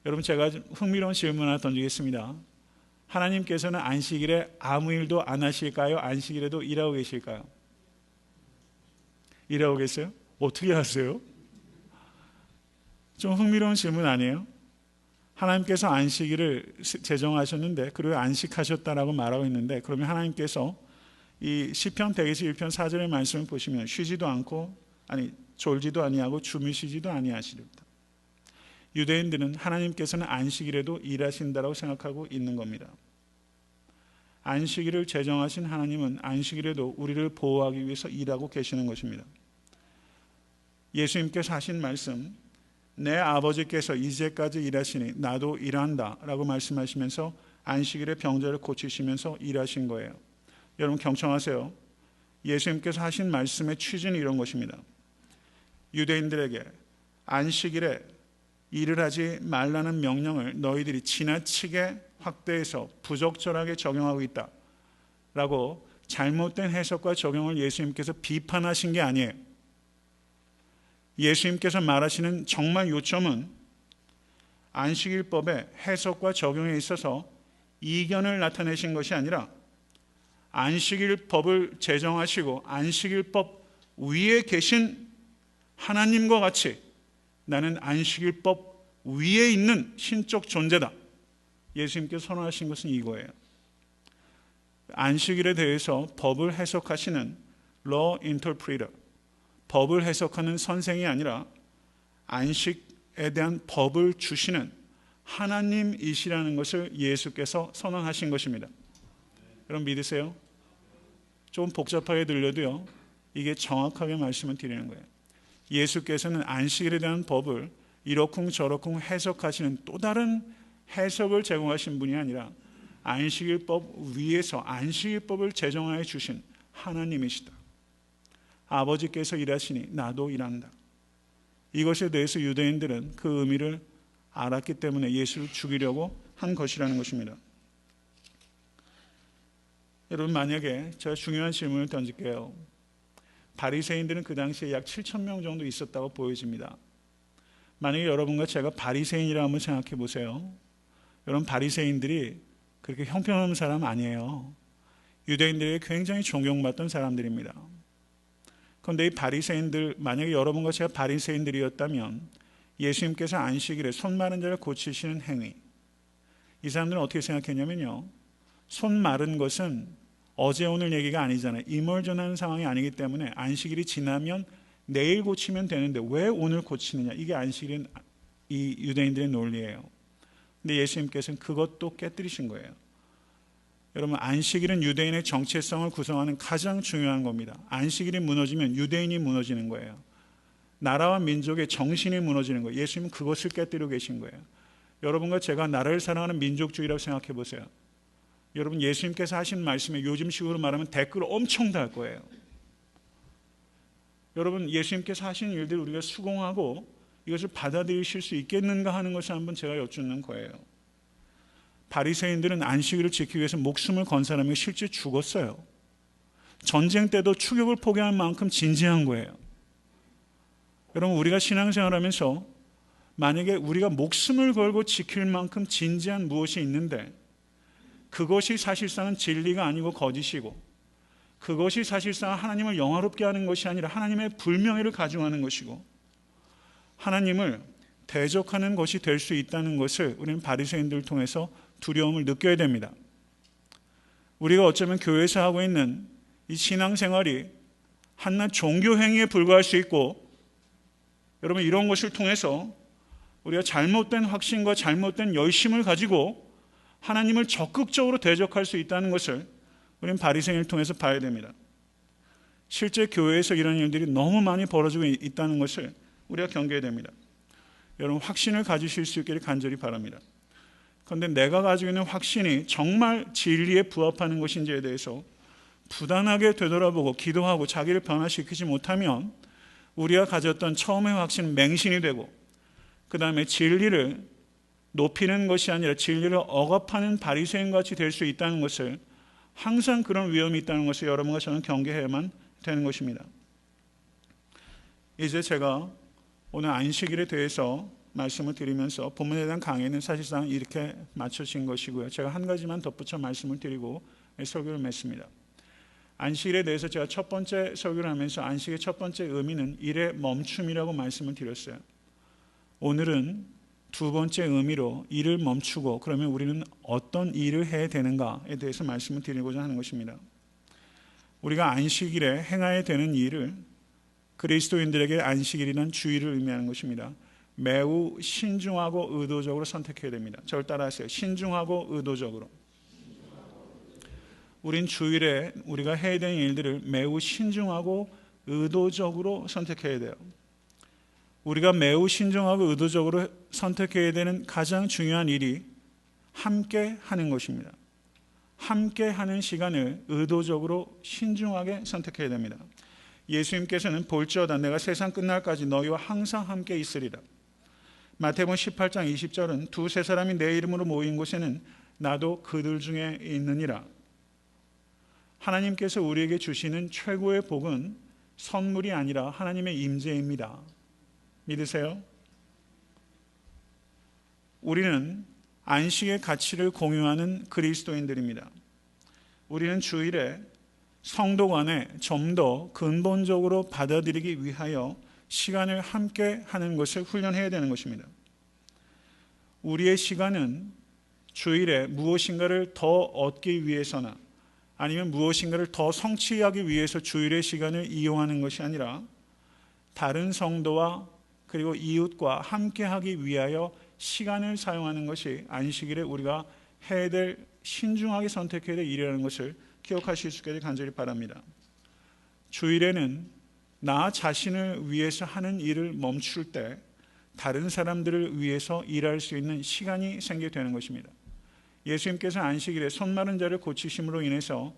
여러분, 제가 흥미로운 질문 하나 던지겠습니다. 하나님께서는 안식일에 아무 일도 안 하실까요? 안식일에도 일하고 계실까요? 일하고 계세요? 어떻게 하세요? 좀 흥미로운 질문 아니에요? 하나님께서 안식일을 제정하셨는데 그리고 안식하셨다라고 말하고 있는데, 그러면 하나님께서 이 시편 121편 4절의 말씀을 보시면 쉬지도 않고 졸지도 아니하고 주무시지도 아니하시리로다. 유대인들은 하나님께서는 안식일에도 일하신다라고 생각하고 있는 겁니다. 안식일을 제정하신 하나님은 안식일에도 우리를 보호하기 위해서 일하고 계시는 것입니다. 예수님께서 하신 말씀, 내 아버지께서 이제까지 일하시니 나도 일한다 라고 말씀하시면서 안식일의 병자를 고치시면서 일하신 거예요. 여러분, 경청하세요. 예수님께서 하신 말씀의 취지는 이런 것입니다. 유대인들에게 안식일에 일을 하지 말라는 명령을 너희들이 지나치게 확대해서 부적절하게 적용하고 있다 라고 잘못된 해석과 적용을 예수님께서 비판하신 게 아니에요. 예수님께서 말하시는 정말 요점은 안식일법의 해석과 적용에 있어서 이견을 나타내신 것이 아니라 안식일법을 제정하시고 안식일법 위에 계신 하나님과 같이 나는 안식일법 위에 있는 신적 존재다. 예수님께서 선언하신 것은 이거예요. 안식일에 대해서 법을 해석하시는 law interpreter, 법을 해석하는 선생이 아니라 안식에 대한 법을 주시는 하나님이시라는 것을 예수께서 선언하신 것입니다. 여러분, 믿으세요? 좀 복잡하게 들려도요, 이게 정확하게 말씀을 드리는 거예요. 예수께서는 안식일에 대한 법을 이러쿵저러쿵 해석하시는 또 다른 해석을 제공하신 분이 아니라 안식일법 위에서 안식일법을 제정하여 주신 하나님이시다. 아버지께서 일하시니 나도 일한다. 이것에 대해서 유대인들은 그 의미를 알았기 때문에 예수를 죽이려고 한 것이라는 것입니다. 여러분, 만약에 제가 중요한 질문을 던질게요. 바리새인들은 그 당시에 약 7,000명 정도 있었다고 보여집니다. 만약에 여러분과 제가 바리새인이라 한번 생각해 보세요. 여러분, 바리새인들이 그렇게 형편없는 사람 아니에요. 유대인들에게 굉장히 존경받던 사람들입니다. 그런데 이 바리새인들, 만약에 여러분과 제가 바리새인들이었다면 예수님께서 안식일에 손 마른 자를 고치시는 행위, 이 사람들은 어떻게 생각했냐면요, 손 마른 것은 어제 오늘 얘기가 아니잖아요. 이멀전하는 상황이 아니기 때문에 안식일이 지나면 내일 고치면 되는데 왜 오늘 고치느냐, 이게 안식일인 이 유대인들의 논리예요. 근데 예수님께서는 그것도 깨뜨리신 거예요. 여러분, 안식일은 유대인의 정체성을 구성하는 가장 중요한 겁니다. 안식일이 무너지면 유대인이 무너지는 거예요. 나라와 민족의 정신이 무너지는 거예요. 예수님은 그것을 깨뜨리고 계신 거예요. 여러분과 제가 나라를 사랑하는 민족주의라고 생각해 보세요. 여러분 예수님께서 하신 말씀에 요즘식으로 말하면 댓글 엄청 달 거예요. 여러분 예수님께서 하신 일들 우리가 수긍하고 이것을 받아들이실 수 있겠는가 하는 것을 한번 제가 여쭙는 거예요. 바리새인들은 안식일을 지키기 위해서 목숨을 건 사람이 실제 죽었어요. 전쟁 때도 추격을 포기할 만큼 진지한 거예요. 여러분 우리가 신앙생활하면서 만약에 우리가 목숨을 걸고 지킬 만큼 진지한 무엇이 있는데 그것이 사실상은 진리가 아니고 거짓이고 그것이 사실상 하나님을 영화롭게 하는 것이 아니라 하나님의 불명예를 가중하는 것이고 하나님을 대적하는 것이 될 수 있다는 것을 우리는 바리새인들을 통해서 두려움을 느껴야 됩니다. 우리가 어쩌면 교회에서 하고 있는 이 신앙생활이 한낱 종교행위에 불과할 수 있고 여러분 이런 것을 통해서 우리가 잘못된 확신과 잘못된 열심을 가지고 하나님을 적극적으로 대적할 수 있다는 것을 우리는 바리새인을 통해서 봐야 됩니다. 실제 교회에서 이런 일들이 너무 많이 벌어지고 있다는 것을 우리가 경계해야 됩니다. 여러분 확신을 가지실 수 있기를 간절히 바랍니다. 그런데 내가 가지고 있는 확신이 정말 진리에 부합하는 것인지에 대해서 부단하게 되돌아보고 기도하고 자기를 변화시키지 못하면 우리가 가졌던 처음의 확신은 맹신이 되고 그 다음에 진리를 높이는 것이 아니라 진리를 억압하는 바리새인같이 될 수 있다는 것을 항상 그런 위험이 있다는 것을 여러분과 저는 경계해야만 되는 것입니다. 이제 제가 오늘 안식일에 대해서 말씀을 드리면서 본문에 대한 강의는 사실상 이렇게 마쳐진 것이고요. 제가 한 가지만 덧붙여 말씀을 드리고 설교를 맺습니다. 안식일에 대해서 제가 첫 번째 설교를 하면서 안식의 첫 번째 의미는 일의 멈춤이라고 말씀을 드렸어요. 오늘은 두 번째 의미로 일을 멈추고 그러면 우리는 어떤 일을 해야 되는가에 대해서 말씀을 드리고자 하는 것입니다. 우리가 안식일에 행해야 되는 일을 그리스도인들에게 안식일이란 주일을 의미하는 것입니다. 매우 신중하고 의도적으로 선택해야 됩니다. 저를 따라하세요. 신중하고 의도적으로. 우린 주일에 우리가 해야 되는 일들을 매우 신중하고 의도적으로 선택해야 돼요. 우리가 매우 신중하고 의도적으로 선택해야 되는 가장 중요한 일이 함께 하는 것입니다. 함께 하는 시간을 의도적으로 신중하게 선택해야 됩니다. 예수님께서는 볼지어다 내가 세상 끝날까지 너희와 항상 함께 있으리라. 마태복음 18장 20절은 두세 사람이 내 이름으로 모인 곳에는 나도 그들 중에 있느니라. 하나님께서 우리에게 주시는 최고의 복은 선물이 아니라 하나님의 임재입니다. 믿으세요? 우리는 안식의 가치를 공유하는 그리스도인들입니다. 우리는 주일에 성도 간에 좀 더 근본적으로 받아들이기 위하여 시간을 함께 하는 것을 훈련해야 되는 것입니다. 우리의 시간은 주일에 무엇인가를 더 얻기 위해서나 아니면 무엇인가를 더 성취하기 위해서 주일의 시간을 이용하는 것이 아니라 다른 성도와 그리고 이웃과 함께 하기 위하여 시간을 사용하는 것이 안식일에 우리가 해야 될 신중하게 선택해야 될 일이라는 것을 기억하실 수 있기를 간절히 바랍니다. 주일에는 나 자신을 위해서 하는 일을 멈출 때 다른 사람들을 위해서 일할 수 있는 시간이 생기게 되는 것입니다. 예수님께서 안식일에 손 마른 자를 고치심으로 인해서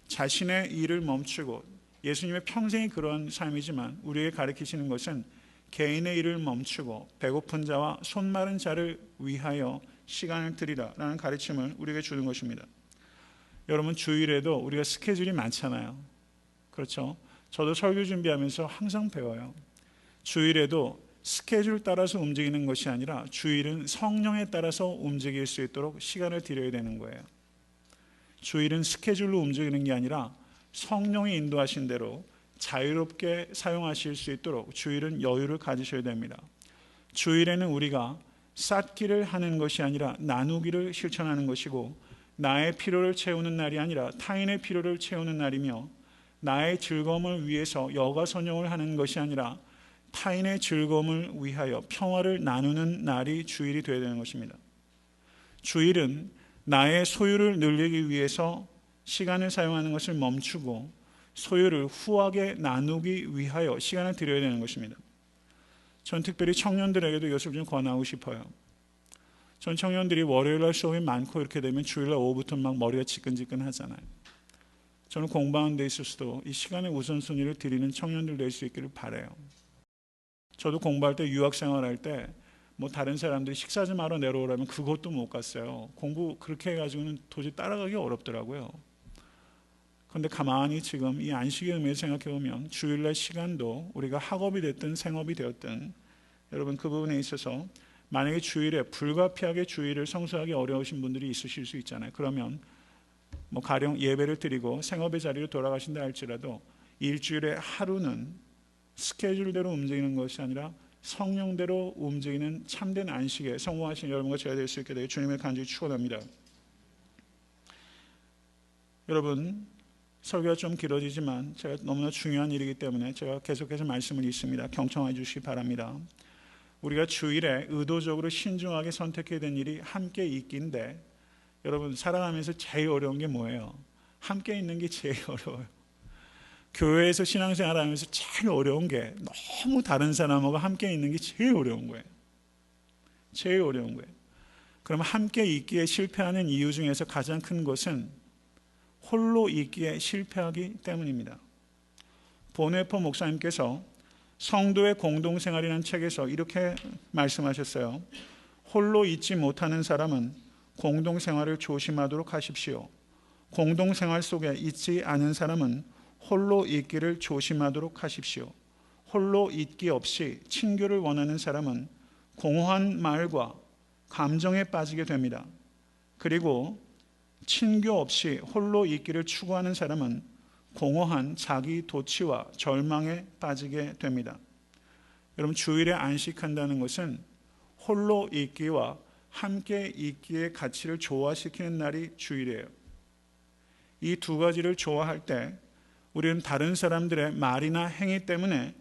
자신의 일을 멈추고 예수님의 평생이 그런 삶이지만 우리에게 가르치시는 것은 개인의 일을 멈추고 배고픈 자와 손 마른 자를 위하여 시간을 드리라라는 가르침을 우리에게 주는 것입니다. 여러분 주일에도 우리가 스케줄이 많잖아요. 그렇죠? 저도 설교 준비하면서 항상 배워요. 주일에도 스케줄 따라서 움직이는 것이 아니라 주일은 성령에 따라서 움직일 수 있도록 시간을 드려야 되는 거예요. 주일은 스케줄로 움직이는 게 아니라 성령이 인도하신 대로 자유롭게 사용하실 수 있도록 주일은 여유를 가지셔야 됩니다. 주일에는 우리가 쌓기를 하는 것이 아니라 나누기를 실천하는 것이고 나의 필요를 채우는 날이 아니라 타인의 필요를 채우는 날이며 나의 즐거움을 위해서 여가선용을 하는 것이 아니라 타인의 즐거움을 위하여 평화를 나누는 날이 주일이 되어야 되는 것입니다. 주일은 나의 소유를 늘리기 위해서 시간을 사용하는 것을 멈추고 소유를 후하게 나누기 위하여 시간을 드려야 되는 것입니다. 전 특별히 청년들에게도 이것을 좀 권하고 싶어요. 전 청년들이 월요일날 수업이 많고 이렇게 되면 주일날 오후부터 막 머리가 지끈지끈 하잖아요. 저는 공부하는 데 있어서도 이 시간의 우선순위를 드리는 청년들 될 수 있기를 바라요. 저도 공부할 때, 유학생활할 때 뭐 다른 사람들이 식사 좀 하러 내려오라면 그것도 못 갔어요. 공부 그렇게 해가지고는 도저히 따라가기 어렵더라고요. 그런데 가만히 지금 이 안식의 의미에서 생각해 보면 주일날 시간도 우리가 학업이 됐든 생업이 되었든 여러분 그 부분에 있어서 만약에 주일에 불가피하게 주일을 성수하기 어려우신 분들이 있으실 수 있잖아요. 그러면 뭐 가령 예배를 드리고 생업의 자리로 돌아가신다 할지라도 일주일에 하루는 스케줄대로 움직이는 것이 아니라 성령대로 움직이는 참된 안식에 성공하신 여러분과 제가 될 수 있게 되길 주님의 간절히 축원합니다. 여러분 설교가 좀 길어지지만 제가 너무나 중요한 일이기 때문에 제가 계속해서 말씀을 읽습니다. 경청해 주시기 바랍니다. 우리가 주일에 의도적으로 신중하게 선택해야 된 일이 함께 있기인데 여러분 살아가면서 제일 어려운 게 뭐예요? 함께 있는 게 제일 어려워요. 교회에서 신앙생활 하면서 제일 어려운 게 너무 다른 사람하고 함께 있는 게 제일 어려운 거예요. 제일 어려운 거예요. 그럼 함께 있기에 실패하는 이유 중에서 가장 큰 것은 홀로 있기에 실패하기 때문입니다. 보네포 목사님께서 성도의 공동생활이라는 책에서 이렇게 말씀하셨어요. 홀로 있지 못하는 사람은 공동생활을 조심하도록 하십시오. 공동생활 속에 있지 않은 사람은 홀로 있기를 조심하도록 하십시오. 홀로 있기 없이 친교를 원하는 사람은 공허한 말과 감정에 빠지게 됩니다. 그리고 친교 없이 홀로 있기를 추구하는 사람은 공허한 자기 도취와 절망에 빠지게 됩니다. 여러분 주일에 안식한다는 것은 홀로 있기와 함께 있기의 가치를 조화시키는 날이 주일이에요. 이 두 가지를 조화할 때 우리는 다른 사람들의 말이나 행위 때문에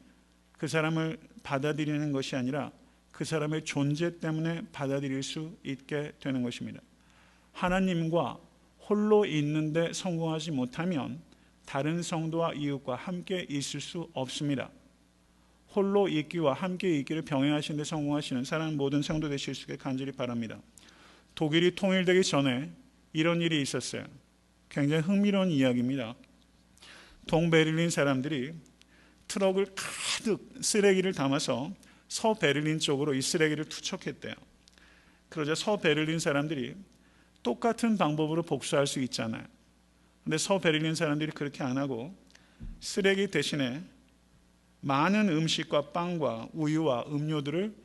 그 사람을 받아들이는 것이 아니라 그 사람의 존재 때문에 받아들일 수 있게 되는 것입니다. 하나님과 홀로 있는데 성공하지 못하면 다른 성도와 이웃과 함께 있을 수 없습니다. 홀로 있기와 함께 있기를 병행하시는 데 성공하시는 사랑하는 모든 성도 되실 수 있게 간절히 바랍니다. 독일이 통일되기 전에 이런 일이 있었어요. 굉장히 흥미로운 이야기입니다. 동베를린 사람들이 트럭을 가득 쓰레기를 담아서 서베를린 쪽으로 이 쓰레기를 투척했대요. 그러자 서베를린 사람들이 똑같은 방법으로 복수할 수 있잖아요. 근데 서베를린 사람들이 그렇게 안 하고 쓰레기 대신에 많은 음식과 빵과 우유와 음료들을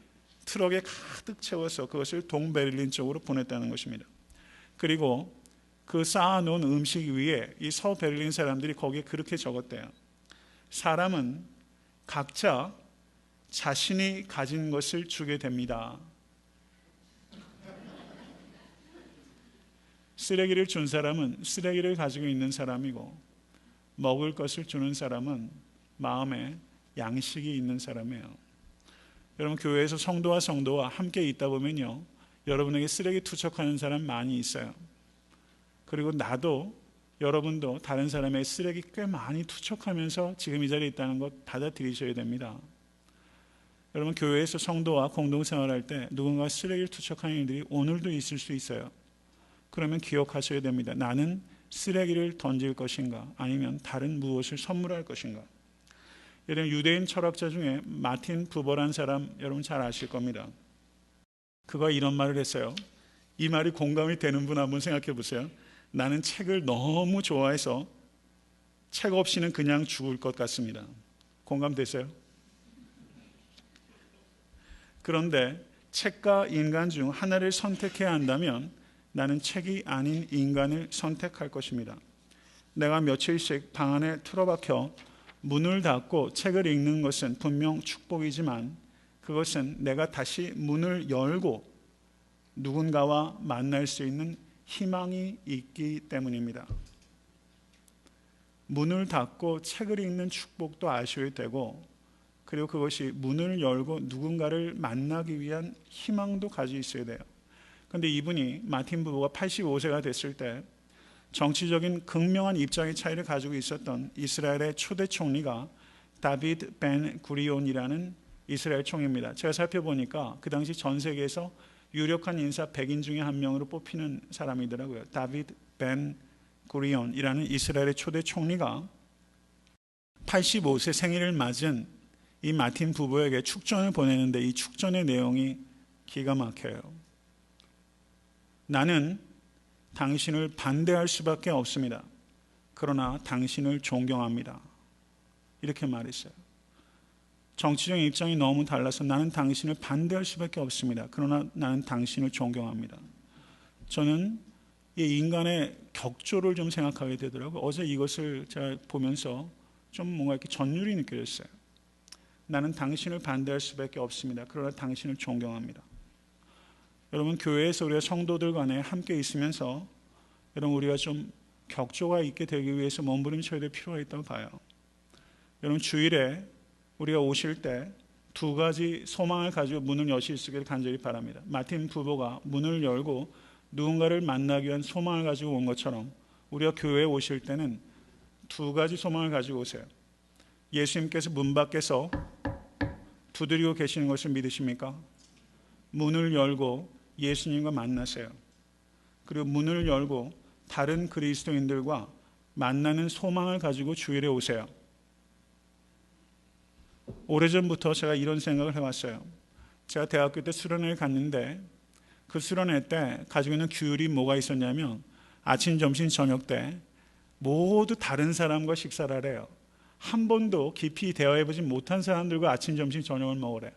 트럭에 가득 채워서 그것을 동베를린 쪽으로 보냈다는 것입니다. 그리고 그 쌓아놓은 음식 위에 이 서베를린 사람들이 거기에 그렇게 적었대요. 사람은 각자 자신이 가진 것을 주게 됩니다. 쓰레기를 준 사람은 쓰레기를 가지고 있는 사람이고 먹을 것을 주는 사람은 마음에 양식이 있는 사람이에요. 여러분 교회에서 성도와 함께 있다 보면요, 여러분에게 쓰레기 투척하는 사람 많이 있어요. 그리고 나도 여러분도 다른 사람의 쓰레기 꽤 많이 투척하면서 지금 이 자리에 있다는 것 받아들이셔야 됩니다. 여러분 교회에서 성도와 공동생활할 때 누군가 쓰레기를 투척하는 일들이 오늘도 있을 수 있어요. 그러면 기억하셔야 됩니다. 나는 쓰레기를 던질 것인가 아니면 다른 무엇을 선물할 것인가. 여러분 유대인 철학자 중에 마틴 부버라는 사람 여러분 잘 아실 겁니다. 그가 이런 말을 했어요. 이 말이 공감이 되는 분 한번 생각해 보세요. 나는 책을 너무 좋아해서 책 없이는 그냥 죽을 것 같습니다. 공감되세요? 그런데 책과 인간 중 하나를 선택해야 한다면 나는 책이 아닌 인간을 선택할 것입니다. 내가 며칠씩 방 안에 틀어박혀 문을 닫고 책을 읽는 것은 분명 축복이지만 그것은 내가 다시 문을 열고 누군가와 만날 수 있는 희망이 있기 때문입니다. 문을 닫고 책을 읽는 축복도 아셔야 되고 그리고 그것이 문을 열고 누군가를 만나기 위한 희망도 가지고 있어야 돼요. 그런데 이분이 마틴 부부가 85세가 됐을 때 정치적인 극명한 입장의 차이를 가지고 있었던 이스라엘의 초대 총리가 다비드 벤 구리온이라는 이스라엘 총리입니다. 제가 살펴보니까 그 당시 전 세계에서 유력한 인사 100인 중에 한 명으로 뽑히는 사람이더라고요. 다비드 벤 구리온이라는 이스라엘의 초대 총리가 85세 생일을 맞은 이 마틴 부부에게 축전을 보내는데 이 축전의 내용이 기가 막혀요. 나는 당신을 반대할 수밖에 없습니다. 그러나 당신을 존경합니다. 이렇게 말했어요. 정치적인 입장이 너무 달라서 나는 당신을 반대할 수밖에 없습니다. 그러나 나는 당신을 존경합니다. 저는 이 인간의 격조를 좀 생각하게 되더라고요. 어제 이것을 제가 보면서 좀 뭔가 이렇게 전율이 느껴졌어요. 나는 당신을 반대할 수밖에 없습니다. 그러나 당신을 존경합니다. 여러분, 교회에서 우리가 성도들 간에 함께 있으면서 여러분 우리가 좀 격조가 있게 되기 위해서 몸부림쳐야 될 필요가 있다고 봐요. 여러분, 주일에 우리가 오실 때 두 가지 소망을 가지고 문을 여실 수 있기를 간절히 바랍니다. 마틴 부부가 문을 열고 누군가를 만나기 위한 소망을 가지고 온 것처럼 우리가 교회에 오실 때는 두 가지 소망을 가지고 오세요. 예수님께서 문 밖에서 두드리고 계시는 것을 믿으십니까? 문을 열고 예수님과 만나세요. 그리고 문을 열고 다른 그리스도인들과 만나는 소망을 가지고 주일에 오세요. 오래전부터 제가 이런 생각을 해왔어요. 제가 대학교 때 수련회를 갔는데 그 수련회 때 가지고 있는 규율이 뭐가 있었냐면 아침, 점심, 저녁 때 모두 다른 사람과 식사를 하래요. 한 번도 깊이 대화해보지 못한 사람들과 아침, 점심, 저녁을 먹으래요.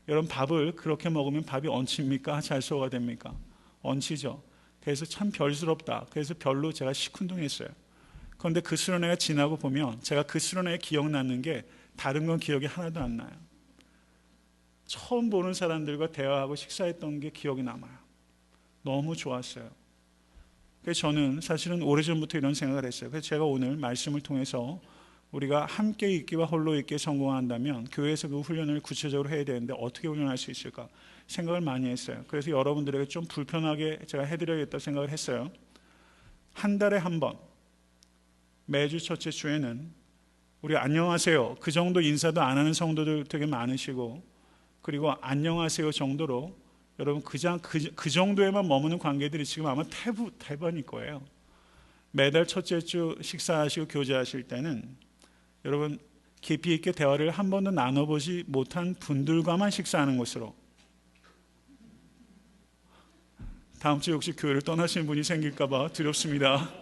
여러분, 밥을 그렇게 먹으면 밥이 얹힙니까? 잘 소화가 됩니까? 얹히죠. 그래서 참 별스럽다. 그래서 별로 제가 시큰둥했어요. 그런데 그 수련회가 지나고 보면 제가 그 수련회에 기억나는 게 다른 건 기억이 하나도 안 나요. 처음 보는 사람들과 대화하고 식사했던 게 기억이 남아요. 너무 좋았어요. 그래서 저는 사실은 오래전부터 이런 생각을 했어요. 그래서 제가 오늘 말씀을 통해서 우리가 함께 있기와 홀로 있기에 성공한다면 교회에서 그 훈련을 구체적으로 해야 되는데 어떻게 훈련할 수 있을까 생각을 많이 했어요. 그래서 여러분들에게 좀 불편하게 제가 해드려야겠다 생각을 했어요. 한 달에 한 번 매주 첫째 주에는 우리 안녕하세요 그 정도 인사도 안 하는 성도들 되게 많으시고, 그리고 안녕하세요 정도로 여러분 그 정도에만 머무는 관계들이 지금 아마 태반일 거예요. 매달 첫째 주 식사하시고 교제하실 때는 여러분 깊이 있게 대화를 한 번도 나눠보지 못한 분들과만 식사하는 것으로, 다음 주에 혹시 교회를 떠나시는 분이 생길까 봐 두렵습니다.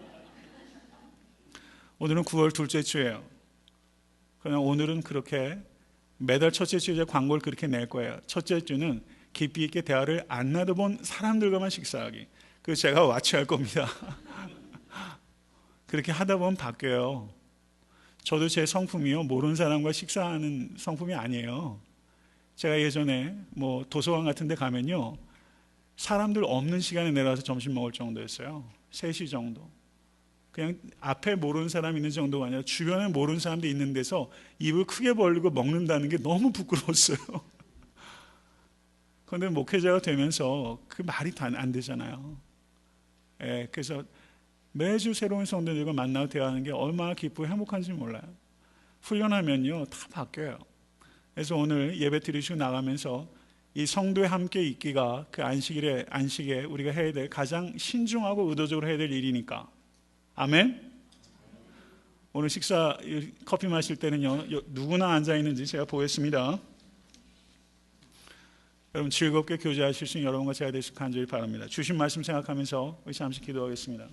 오늘은 9월 둘째 주예요. 그냥 오늘은 그렇게 매달 첫째 주에 광고를 그렇게 낼 거예요. 첫째 주는 깊이 있게 대화를 안 나눠본 사람들과만 식사하기. 그래서 제가 와치할 겁니다. 그렇게 하다 보면 바뀌어요. 저도 제 성품이요, 모르는 사람과 식사하는 성품이 아니에요. 제가 예전에 뭐 도서관 같은 데 가면요, 사람들 없는 시간에 내려와서 점심 먹을 정도였어요. 3시 정도. 그냥 앞에 모르는 사람이 있는 정도가 아니라 주변에 모르는 사람도 있는 데서 입을 크게 벌리고 먹는다는 게 너무 부끄러웠어요. 그런데 목회자가 되면서 그 말이 안 되잖아요. 그래서 매주 새로운 성도들과 만나고 대화하는 게 얼마나 기쁘고 행복한지 몰라요. 훈련하면요 다 바뀌어요. 그래서 오늘 예배 드리시고 나가면서 이 성도에 함께 있기가 그 안식에 우리가 해야 될 가장 신중하고 의도적으로 해야 될 일이니까. 아멘. 오늘 커피 마실 때는요 누구나 앉아 있는지 제가 보겠습니다. 여러분 즐겁게 교제하실 수 있는 여러분과 제가 되시길 간절히 바랍니다. 주신 말씀 생각하면서 우리 잠시 기도하겠습니다.